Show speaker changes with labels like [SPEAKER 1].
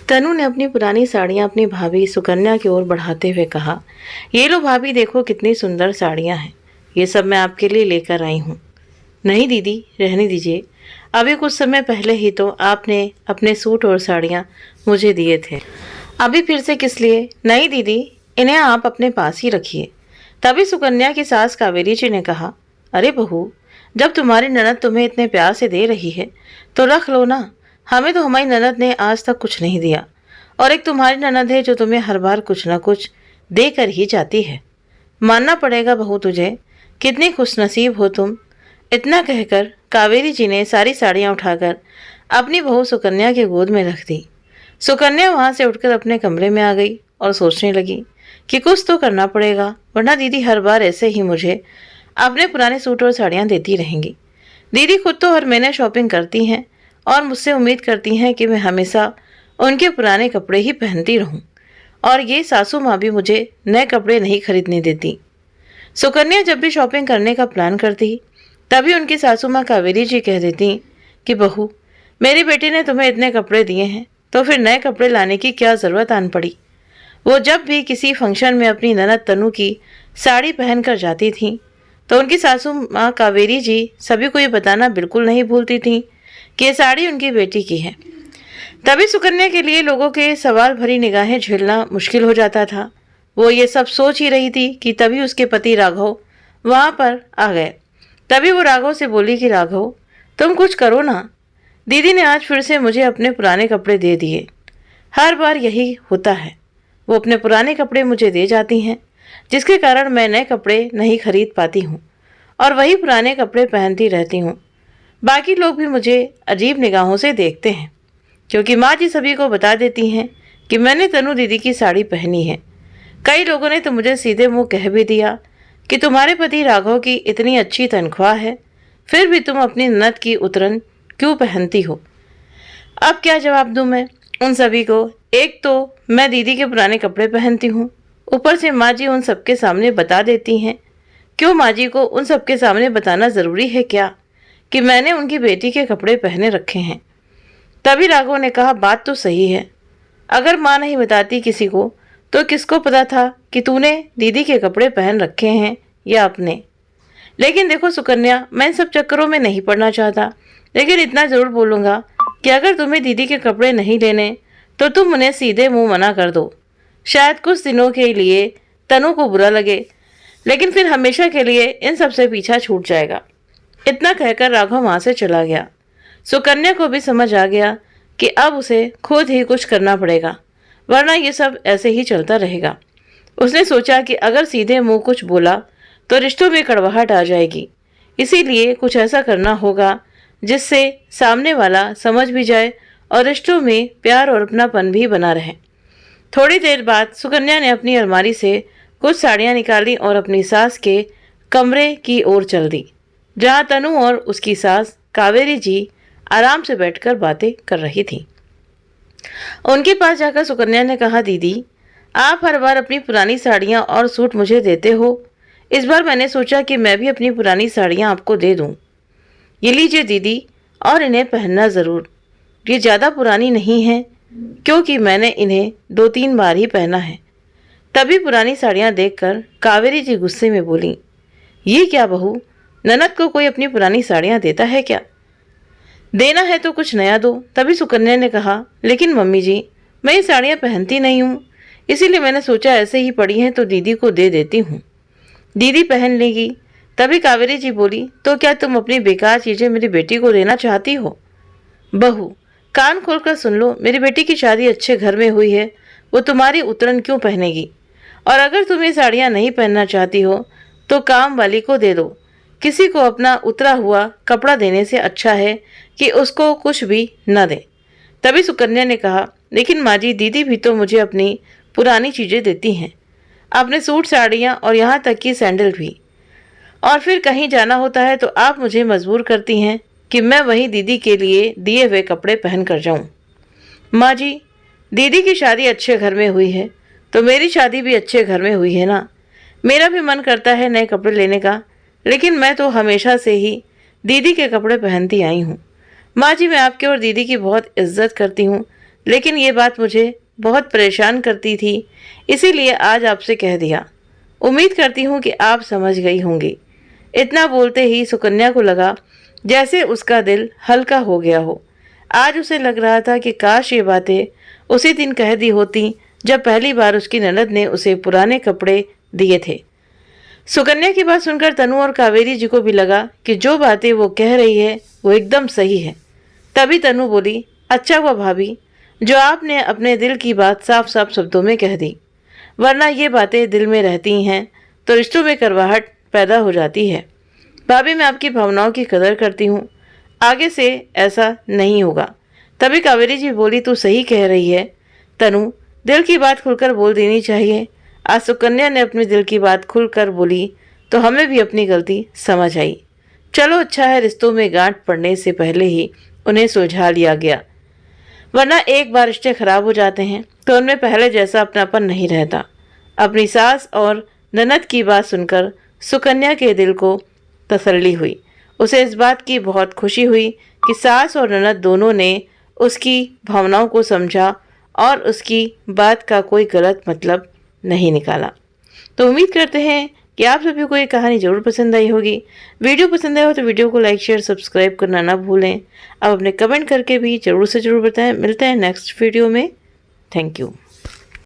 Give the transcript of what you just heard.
[SPEAKER 1] तनु ने अपनी पुरानी साड़ियां अपनी भाभी सुकन्या की ओर बढ़ाते हुए कहा, ये लो भाभी, देखो कितनी सुंदर साड़ियां हैं। ये सब मैं आपके लिए लेकर आई हूँ। नहीं दीदी, रहने दीजिए। अभी कुछ समय पहले ही तो आपने अपने सूट और साड़ियां मुझे दिए थे। अभी फिर से किस लिए? नहीं दीदी, इन्हें आप अपने पास ही रखिए। तभी सुकन्या की सास कावेरी जी ने कहा, अरे बहू, जब तुम्हारी ननद तुम्हें इतने प्यार से दे रही है तो रख लो ना। हमें तो हमारी ननद ने आज तक कुछ नहीं दिया, और एक तुम्हारी ननद है जो तुम्हें हर बार कुछ ना कुछ देकर ही जाती है। मानना पड़ेगा बहू तुझे, कितनी खुशनसीब हो तुम। इतना कहकर कावेरी जी ने सारी साड़ियाँ उठाकर अपनी बहू सुकन्या के गोद में रख दी। सुकन्या वहाँ से उठकर अपने कमरे में आ गई और सोचने लगी कि कुछ तो करना पड़ेगा, वरना दीदी हर बार ऐसे ही मुझे अपने पुराने सूट और साड़ियाँ देती रहेंगी। दीदी खुद तो हर महीने शॉपिंग करती हैं और मुझसे उम्मीद करती हैं कि मैं हमेशा उनके पुराने कपड़े ही पहनती रहूं, और ये सासू माँ भी मुझे नए कपड़े नहीं खरीदने देती। सुकन्या जब भी शॉपिंग करने का प्लान करती तभी उनकी सासू माँ कावेरी जी कह देती कि बहू, मेरी बेटी ने तुम्हें इतने कपड़े दिए हैं तो फिर नए कपड़े लाने की क्या ज़रूरत आन पड़ी। वो जब भी किसी फंक्शन में अपनी ननद तनु की साड़ी पहन कर जाती थी तो उनकी सासू माँ कावेरी जी सभी को ये बताना बिल्कुल नहीं भूलती थी कि ये साड़ी उनकी बेटी की है। तभी सुकन्या के लिए लोगों के सवाल भरी निगाहें झेलना मुश्किल हो जाता था। वो ये सब सोच ही रही थी कि तभी उसके पति राघव वहाँ पर आ गए। तभी वो राघव से बोली कि राघव, तुम कुछ करो ना। दीदी ने आज फिर से मुझे अपने पुराने कपड़े दे दिए। हर बार यही होता है, वो अपने पुराने कपड़े मुझे दे जाती हैं, जिसके कारण मैं नए कपड़े नहीं खरीद पाती हूँ और वही पुराने कपड़े पहनती रहती हूँ। बाकी लोग भी मुझे अजीब निगाहों से देखते हैं, क्योंकि माँ जी सभी को बता देती हैं कि मैंने तनु दीदी की साड़ी पहनी है। कई लोगों ने तो मुझे सीधे मुंह कह भी दिया कि तुम्हारे पति राघव की इतनी अच्छी तनख्वाह है, फिर भी तुम अपनी ननद की उतरन क्यों पहनती हो। अब क्या जवाब दूं मैं उन सभी को। एक तो मैं दीदी के पुराने कपड़े पहनती हूँ, ऊपर से माँ जी उन सबके सामने बता देती हैं। क्यों माँ जी को उन सबके सामने बताना ज़रूरी है क्या कि मैंने उनकी बेटी के कपड़े पहने रखे हैं। तभी राघव ने कहा, बात तो सही है, अगर माँ नहीं बताती किसी को तो किसको पता था कि तूने दीदी के कपड़े पहन रखे हैं या अपने। लेकिन देखो सुकन्या, मैं इन सब चक्करों में नहीं पड़ना चाहता, लेकिन इतना ज़रूर बोलूँगा कि अगर तुम्हें दीदी के कपड़े नहीं लेने तो तुम उन्हें सीधे मुंह मना कर दो। शायद कुछ दिनों के लिए तनु को बुरा लगे, लेकिन फिर हमेशा के लिए इन सब से पीछा छूट जाएगा। इतना कहकर राघव वहाँ से चला गया। सुकन्या को भी समझ आ गया कि अब उसे खुद ही कुछ करना पड़ेगा, वरना ये सब ऐसे ही चलता रहेगा। उसने सोचा कि अगर सीधे मुंह कुछ बोला तो रिश्तों में कड़वाहट आ जाएगी, इसीलिए कुछ ऐसा करना होगा जिससे सामने वाला समझ भी जाए और रिश्तों में प्यार और अपनापन भी बना रहे। थोड़ी देर बाद सुकन्या ने अपनी अलमारी से कुछ साड़ियाँ निकाली और अपनी सास के कमरे की ओर चल दी, जहाँ तनु और उसकी सास कावेरी जी आराम से बैठकर बातें कर रही थी। उनके पास जाकर सुकन्या ने कहा, दीदी आप हर बार अपनी पुरानी साड़ियाँ और सूट मुझे देते हो, इस बार मैंने सोचा कि मैं भी अपनी पुरानी साड़ियाँ आपको दे दूँ। ये लीजिए दीदी, और इन्हें पहनना ज़रूर। ये ज़्यादा पुरानी नहीं हैं, क्योंकि मैंने इन्हें 2-3 बार ही पहना है। तभी पुरानी साड़ियाँ देखकर कावेरी जी गुस्से में बोली, ये क्या बहू, ननद को कोई अपनी पुरानी साड़ियाँ देता है क्या? देना है तो कुछ नया दो। तभी सुकन्या ने कहा, लेकिन मम्मी जी, मैं ये साड़ियाँ पहनती नहीं हूँ, इसीलिए मैंने सोचा ऐसे ही पड़ी हैं तो दीदी को दे देती हूँ, दीदी पहन लेगी। तभी कावेरी जी बोली, तो क्या तुम अपनी बेकार चीज़ें मेरी बेटी को देना चाहती हो? बहू, कान खोलकर सुन लो, मेरी बेटी की शादी अच्छे घर में हुई है, वो तुम्हारी उतरन क्यों पहनेगी? और अगर तुम ये साड़ियाँ नहीं पहनना चाहती हो तो काम वाली को दे दो। किसी को अपना उतरा हुआ कपड़ा देने से अच्छा है कि उसको कुछ भी न दे। तभी सुकन्या ने कहा, लेकिन माँ जी, दीदी भी तो मुझे अपनी पुरानी चीज़ें देती हैं, अपने सूट साड़ियाँ और यहाँ तक कि सैंडल भी, और फिर कहीं जाना होता है तो आप मुझे मजबूर करती हैं कि मैं वही दीदी के लिए दिए हुए कपड़े पहन कर जाऊँ। माँ जी, दीदी की शादी अच्छे घर में हुई है तो मेरी शादी भी अच्छे घर में हुई है ना। मेरा भी मन करता है नए कपड़े लेने का, लेकिन मैं तो हमेशा से ही दीदी के कपड़े पहनती आई हूँ। माँ जी, मैं आपकी और दीदी की बहुत इज्जत करती हूँ, लेकिन ये बात मुझे बहुत परेशान करती थी, इसीलिए आज आपसे कह दिया। उम्मीद करती हूँ कि आप समझ गई होंगी। इतना बोलते ही सुकन्या को लगा जैसे उसका दिल हल्का हो गया हो। आज उसे लग रहा था कि काश ये बातें उसी दिन कह दी होती जब पहली बार उसकी ननद ने उसे पुराने कपड़े दिए थे। सुकन्या की बात सुनकर तनु और कावेरी जी को भी लगा कि जो बातें वो कह रही है वो एकदम सही है। तभी तनु बोली, अच्छा हुआ भाभी जो आपने अपने दिल की बात साफ साफ शब्दों में कह दी, वरना ये बातें दिल में रहती हैं तो रिश्तों में करवाहट पैदा हो जाती है। भाभी मैं आपकी भावनाओं की कदर करती हूँ, आगे से ऐसा नहीं होगा। तभी कावेरी जी बोली, तू सही कह रही है तनु, दिल की बात खुलकर बोल देनी चाहिए। आज सुकन्या ने अपने दिल की बात खुलकर बोली तो हमें भी अपनी गलती समझ आई। चलो अच्छा है रिश्तों में गांठ पड़ने से पहले ही उन्हें सुलझा लिया गया, वरना एक बार रिश्ते खराब हो जाते हैं तो उनमें पहले जैसा अपनापन नहीं रहता। अपनी सास और ननद की बात सुनकर सुकन्या के दिल को तसल्ली हुई। उसे इस बात की बहुत खुशी हुई कि सास और ननद दोनों ने उसकी भावनाओं को समझा और उसकी बात का कोई गलत मतलब नहीं निकाला। तो उम्मीद करते हैं कि आप सभी को ये कहानी ज़रूर पसंद आई होगी। वीडियो पसंद आया हो तो वीडियो को लाइक शेयर सब्सक्राइब करना ना भूलें। अब अपने कमेंट करके भी ज़रूर से ज़रूर बताएं। मिलते हैं नेक्स्ट वीडियो में। Thank you.